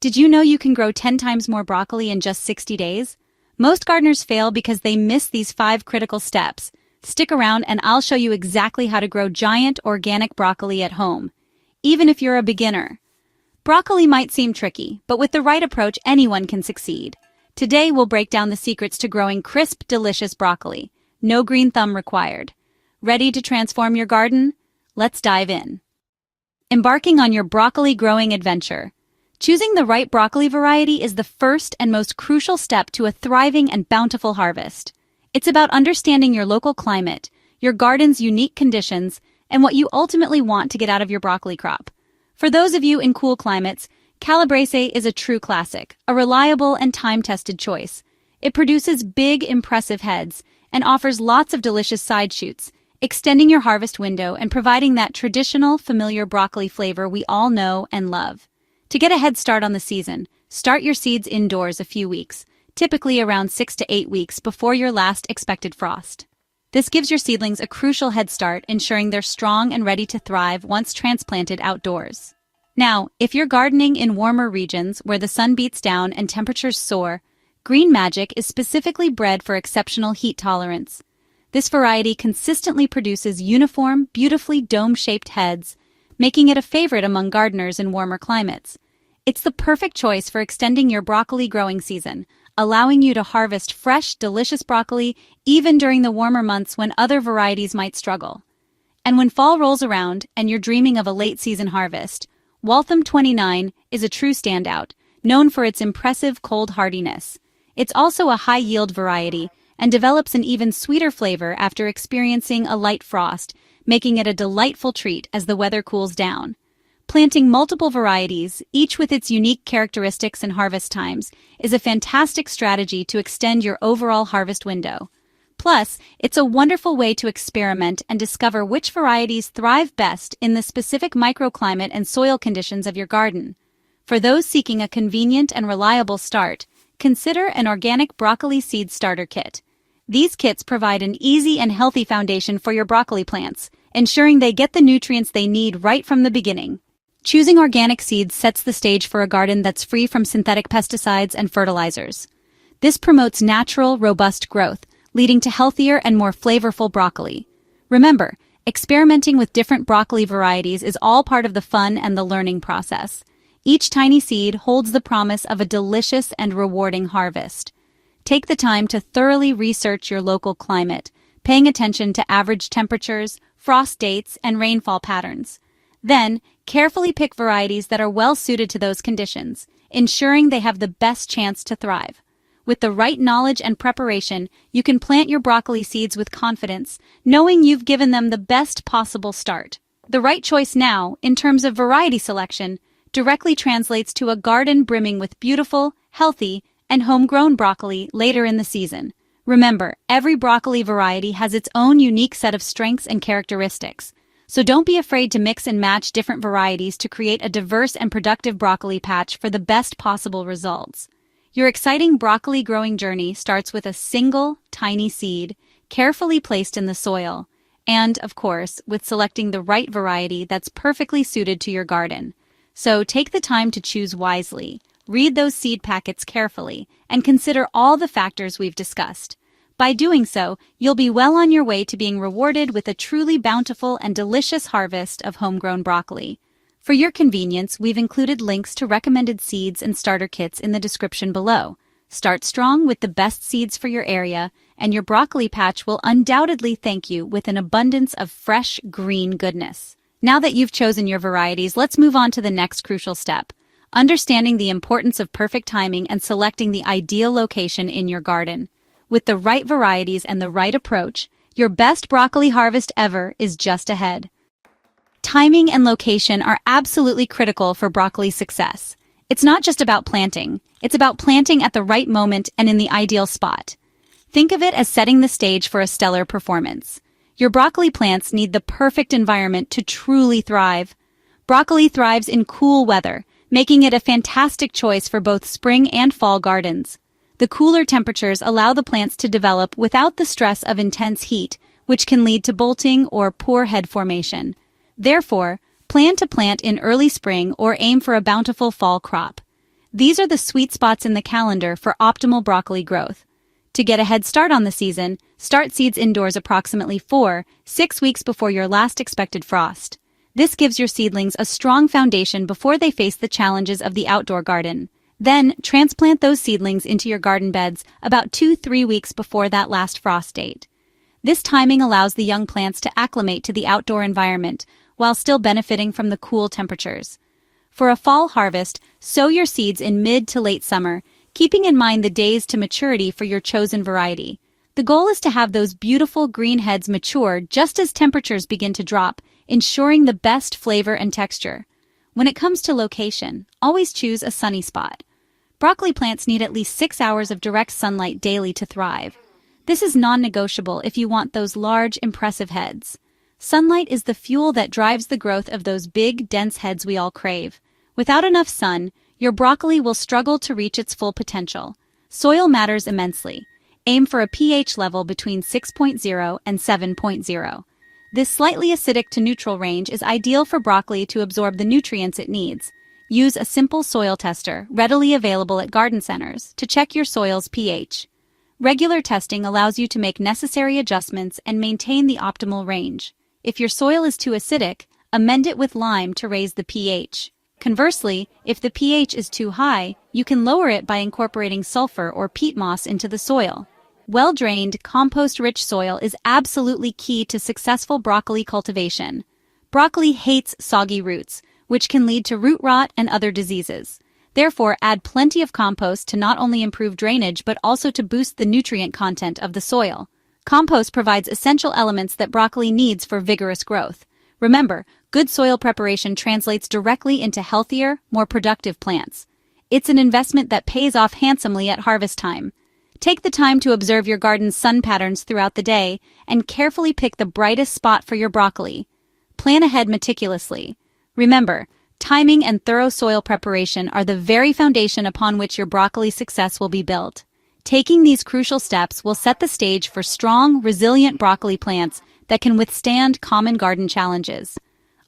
Did you know you can grow 10 times more broccoli in just 60 days? Most gardeners fail because they miss these 5 critical steps. Stick around and I'll show you exactly how to grow giant organic broccoli at home, even if you're a beginner. Broccoli might seem tricky, but with the right approach, anyone can succeed. Today we'll break down the secrets to growing crisp, delicious broccoli. No green thumb required. Ready to transform your garden? Let's dive in. Embarking on your broccoli growing adventure. Choosing the right broccoli variety is the first and most crucial step to a thriving and bountiful harvest. It's about understanding your local climate, your garden's unique conditions, and what you ultimately want to get out of your broccoli crop. For those of you in cool climates, Calabrese is a true classic, a reliable and time-tested choice. It produces big, impressive heads and offers lots of delicious side shoots, extending your harvest window and providing that traditional, familiar broccoli flavor we all know and love. To get a head start on the season, start your seeds indoors a few weeks, typically around 6 to 8 weeks before your last expected frost. This gives your seedlings a crucial head start, ensuring they're strong and ready to thrive once transplanted outdoors. Now, if you're gardening in warmer regions where the sun beats down and temperatures soar, Green Magic is specifically bred for exceptional heat tolerance. This variety consistently produces uniform, beautifully dome-shaped heads, making it a favorite among gardeners in warmer climates. It's the perfect choice for extending your broccoli growing season, allowing you to harvest fresh, delicious broccoli even during the warmer months when other varieties might struggle. And when fall rolls around and you're dreaming of a late-season harvest, Waltham 29 is a true standout, known for its impressive cold hardiness. It's also a high-yield variety and develops an even sweeter flavor after experiencing a light frost, making it a delightful treat as the weather cools down. Planting multiple varieties, each with its unique characteristics and harvest times, is a fantastic strategy to extend your overall harvest window. Plus, it's a wonderful way to experiment and discover which varieties thrive best in the specific microclimate and soil conditions of your garden. For those seeking a convenient and reliable start, consider an organic broccoli seed starter kit. These kits provide an easy and healthy foundation for your broccoli plants, ensuring they get the nutrients they need right from the beginning. Choosing organic seeds sets the stage for a garden that's free from synthetic pesticides and fertilizers. This promotes natural, robust growth, leading to healthier and more flavorful broccoli. Remember, experimenting with different broccoli varieties is all part of the fun and the learning process. Each tiny seed holds the promise of a delicious and rewarding harvest. Take the time to thoroughly research your local climate, paying attention to average temperatures, frost dates, and rainfall patterns. Then, carefully pick varieties that are well suited to those conditions, ensuring they have the best chance to thrive. With the right knowledge and preparation, you can plant your broccoli seeds with confidence, knowing you've given them the best possible start. The right choice now, in terms of variety selection, directly translates to a garden brimming with beautiful, healthy, and homegrown broccoli later in the season. Remember, every broccoli variety has its own unique set of strengths and characteristics, so don't be afraid to mix and match different varieties to create a diverse and productive broccoli patch for the best possible results. Your exciting broccoli growing journey starts with a single, tiny seed, carefully placed in the soil, and, of course, with selecting the right variety that's perfectly suited to your garden. So take the time to choose wisely, read those seed packets carefully, and consider all the factors we've discussed. By doing so, you'll be well on your way to being rewarded with a truly bountiful and delicious harvest of homegrown broccoli. For your convenience, we've included links to recommended seeds and starter kits in the description below. Start strong with the best seeds for your area, and your broccoli patch will undoubtedly thank you with an abundance of fresh, green goodness. Now that you've chosen your varieties, let's move on to the next crucial step: understanding the importance of perfect timing and selecting the ideal location in your garden. With the right varieties and the right approach, your best broccoli harvest ever is just ahead. Timing and location are absolutely critical for broccoli success. It's not just about planting, it's about planting at the right moment and in the ideal spot. Think of it as setting the stage for a stellar performance. Your broccoli plants need the perfect environment to truly thrive. Broccoli thrives in cool weather, making it a fantastic choice for both spring and fall gardens. The cooler temperatures allow the plants to develop without the stress of intense heat, which can lead to bolting or poor head formation. Therefore, plan to plant in early spring or aim for a bountiful fall crop. These are the sweet spots in the calendar for optimal broccoli growth. To get a head start on the season, start seeds indoors approximately 4-6 weeks before your last expected frost. This gives your seedlings a strong foundation before they face the challenges of the outdoor garden. Then, transplant those seedlings into your garden beds about 2-3 weeks before that last frost date. This timing allows the young plants to acclimate to the outdoor environment while still benefiting from the cool temperatures. For a fall harvest, sow your seeds in mid to late summer, keeping in mind the days to maturity for your chosen variety. The goal is to have those beautiful green heads mature just as temperatures begin to drop, ensuring the best flavor and texture. When it comes to location, always choose a sunny spot. Broccoli plants need at least 6 hours of direct sunlight daily to thrive. This is non-negotiable if you want those large, impressive heads. Sunlight is the fuel that drives the growth of those big, dense heads we all crave. Without enough sun, your broccoli will struggle to reach its full potential. Soil matters immensely. Aim for a pH level between 6.0 and 7.0. This slightly acidic to neutral range is ideal for broccoli to absorb the nutrients it needs. Use a simple soil tester, readily available at garden centers, to check your soil's pH. Regular testing allows you to make necessary adjustments and maintain the optimal range. If your soil is too acidic, amend it with lime to raise the pH. Conversely, if the pH is too high, you can lower it by incorporating sulfur or peat moss into the soil. Well-drained, compost-rich soil is absolutely key to successful broccoli cultivation. Broccoli hates soggy roots, which can lead to root rot and other diseases. Therefore, add plenty of compost to not only improve drainage but also to boost the nutrient content of the soil. Compost provides essential elements that broccoli needs for vigorous growth. Remember, good soil preparation translates directly into healthier, more productive plants. It's an investment that pays off handsomely at harvest time. Take the time to observe your garden's sun patterns throughout the day and carefully pick the brightest spot for your broccoli. Plan ahead meticulously. Remember, timing and thorough soil preparation are the very foundation upon which your broccoli success will be built. Taking these crucial steps will set the stage for strong, resilient broccoli plants that can withstand common garden challenges.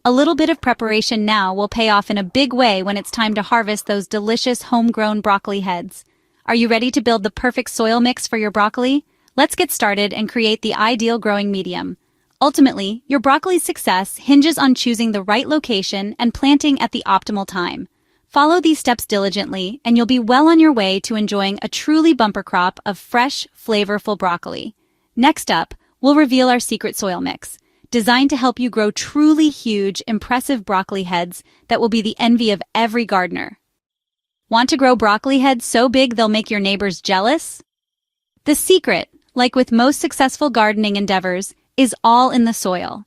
A little bit of preparation now will pay off in a big way when it's time to harvest those delicious homegrown broccoli heads. Are you ready to build the perfect soil mix for your broccoli? Let's get started and create the ideal growing medium. Ultimately, your broccoli's success hinges on choosing the right location and planting at the optimal time. Follow these steps diligently, and you'll be well on your way to enjoying a truly bumper crop of fresh, flavorful broccoli. Next up, we'll reveal our secret soil mix, designed to help you grow truly huge, impressive broccoli heads that will be the envy of every gardener. Want to grow broccoli heads so big they'll make your neighbors jealous? The secret, like with most successful gardening endeavors, is all in the soil.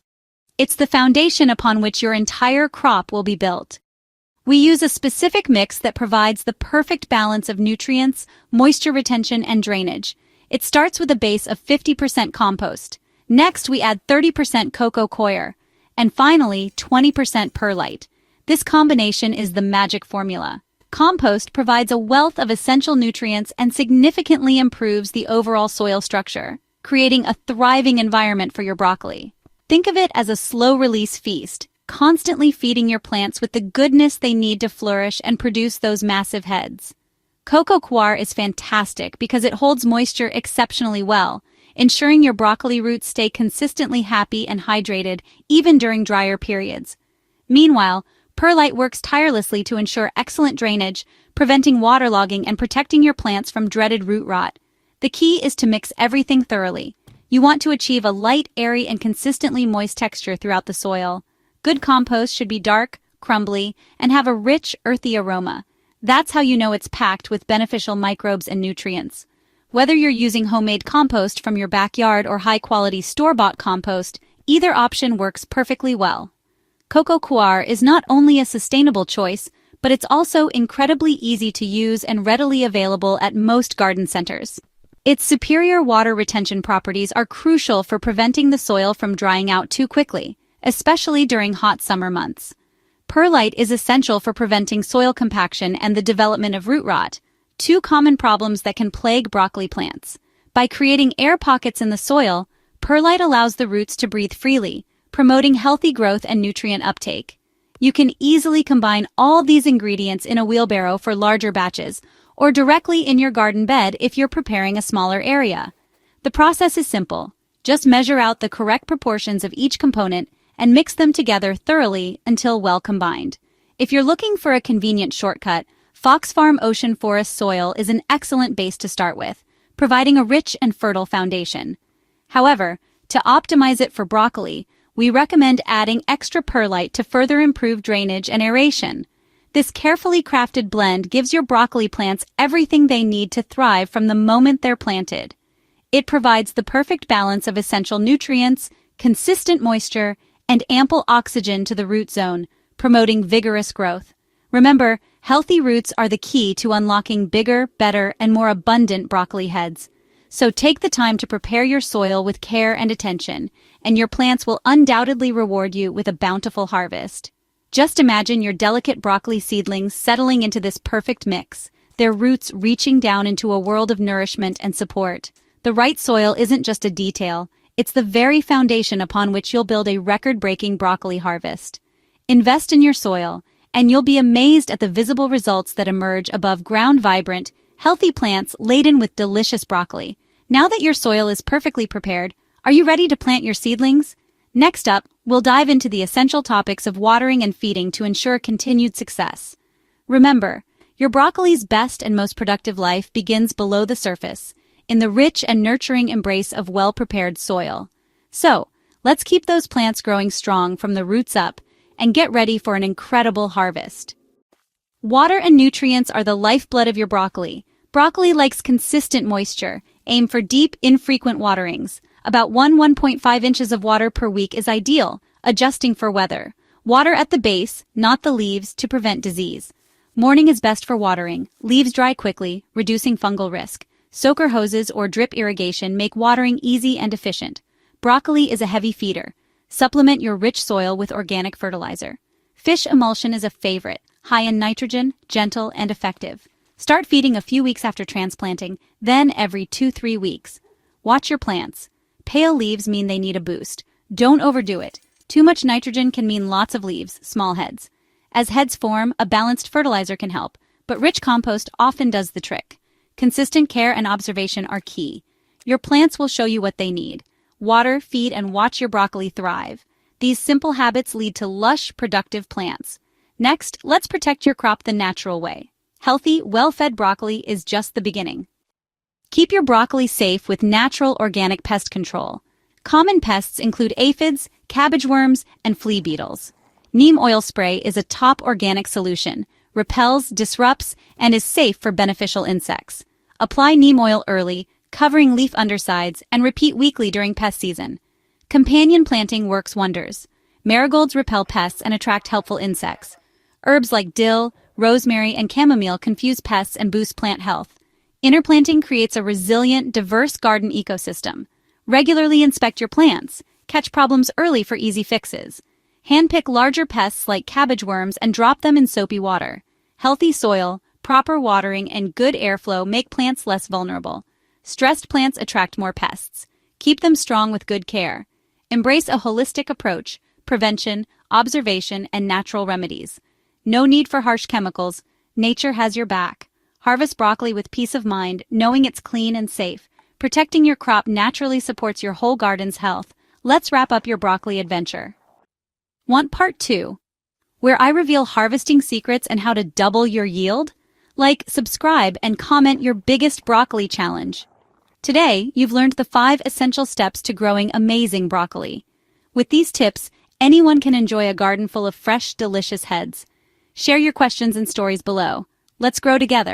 It's the foundation upon which your entire crop will be built. We use a specific mix that provides the perfect balance of nutrients, moisture retention, and drainage. It starts with a base of 50% compost. Next, we add 30% coco coir, and finally, 20% perlite. This combination is the magic formula. Compost provides a wealth of essential nutrients and significantly improves the overall soil structure, creating a thriving environment for your broccoli. Think of it as a slow-release feast, constantly feeding your plants with the goodness they need to flourish and produce those massive heads. Coco coir is fantastic because it holds moisture exceptionally well, ensuring your broccoli roots stay consistently happy and hydrated even during drier periods. Meanwhile, perlite works tirelessly to ensure excellent drainage, preventing waterlogging and protecting your plants from dreaded root rot. The key is to mix everything thoroughly. You want to achieve a light, airy, and consistently moist texture throughout the soil. Good compost should be dark, crumbly, and have a rich, earthy aroma. That's how you know it's packed with beneficial microbes and nutrients. Whether you're using homemade compost from your backyard or high-quality store-bought compost, either option works perfectly well. Coco coir is not only a sustainable choice, but it's also incredibly easy to use and readily available at most garden centers. Its superior water retention properties are crucial for preventing the soil from drying out too quickly, especially during hot summer months. Perlite is essential for preventing soil compaction and the development of root rot, two common problems that can plague broccoli plants. By creating air pockets in the soil, perlite allows the roots to breathe freely, promoting healthy growth and nutrient uptake. You can easily combine all these ingredients in a wheelbarrow for larger batches, or directly in your garden bed if you're preparing a smaller area. The process is simple. Just measure out the correct proportions of each component and mix them together thoroughly until well combined. If you're looking for a convenient shortcut, Fox Farm Ocean Forest soil is an excellent base to start with, providing a rich and fertile foundation. However, to optimize it for broccoli, we recommend adding extra perlite to further improve drainage and aeration. This carefully crafted blend gives your broccoli plants everything they need to thrive from the moment they're planted. It provides the perfect balance of essential nutrients, consistent moisture, and ample oxygen to the root zone, promoting vigorous growth. Remember, healthy roots are the key to unlocking bigger, better, and more abundant broccoli heads. So take the time to prepare your soil with care and attention, and your plants will undoubtedly reward you with a bountiful harvest. Just imagine your delicate broccoli seedlings settling into this perfect mix, their roots reaching down into a world of nourishment and support. The right soil isn't just a detail, it's the very foundation upon which you'll build a record-breaking broccoli harvest. Invest in your soil, and you'll be amazed at the visible results that emerge above ground vibrant, healthy plants laden with delicious broccoli. Now that your soil is perfectly prepared, are you ready to plant your seedlings? Next up, we'll dive into the essential topics of watering and feeding to ensure continued success. Remember, your broccoli's best and most productive life begins below the surface, in the rich and nurturing embrace of well-prepared soil. So, let's keep those plants growing strong from the roots up and get ready for an incredible harvest. Water and nutrients are the lifeblood of your broccoli. Broccoli likes consistent moisture. Aim for deep, infrequent waterings. About 1.5 inches of water per week is ideal, adjusting for weather. Water at the base, not the leaves, to prevent disease. Morning is best for watering. Leaves dry quickly, reducing fungal risk. Soaker hoses or drip irrigation make watering easy and efficient. Broccoli is a heavy feeder. Supplement your rich soil with organic fertilizer. Fish emulsion is a favorite, high in nitrogen, gentle, and effective. Start feeding a few weeks after transplanting, then every 2-3 weeks. Watch your plants. Pale leaves mean they need a boost. Don't overdo it. Too much nitrogen can mean lots of leaves, small heads. As heads form, a balanced fertilizer can help, but rich compost often does the trick. Consistent care and observation are key. Your plants will show you what they need. Water, feed, and watch your broccoli thrive. These simple habits lead to lush, productive plants. Next, let's protect your crop the natural way. Healthy, well-fed broccoli is just the beginning. Keep your broccoli safe with natural organic pest control. Common pests include aphids, cabbage worms, and flea beetles. Neem oil spray is a top organic solution, repels, disrupts, and is safe for beneficial insects. Apply neem oil early, covering leaf undersides, and repeat weekly during pest season. Companion planting works wonders. Marigolds repel pests and attract helpful insects. Herbs like dill, rosemary, and chamomile confuse pests and boost plant health. Interplanting creates a resilient, diverse garden ecosystem. Regularly inspect your plants. Catch problems early for easy fixes. Handpick larger pests like cabbage worms and drop them in soapy water. Healthy soil, proper watering, and good airflow make plants less vulnerable. Stressed plants attract more pests. Keep them strong with good care. Embrace a holistic approach, prevention, observation, and natural remedies. No need for harsh chemicals. Nature has your back. Harvest broccoli with peace of mind, knowing it's clean and safe. Protecting your crop naturally supports your whole garden's health. Let's wrap up your broccoli adventure. Want part 2, where I reveal harvesting secrets and how to double your yield? Like, subscribe, and comment your biggest broccoli challenge. Today, you've learned the 5 essential steps to growing amazing broccoli. With these tips, anyone can enjoy a garden full of fresh, delicious heads. Share your questions and stories below. Let's grow together.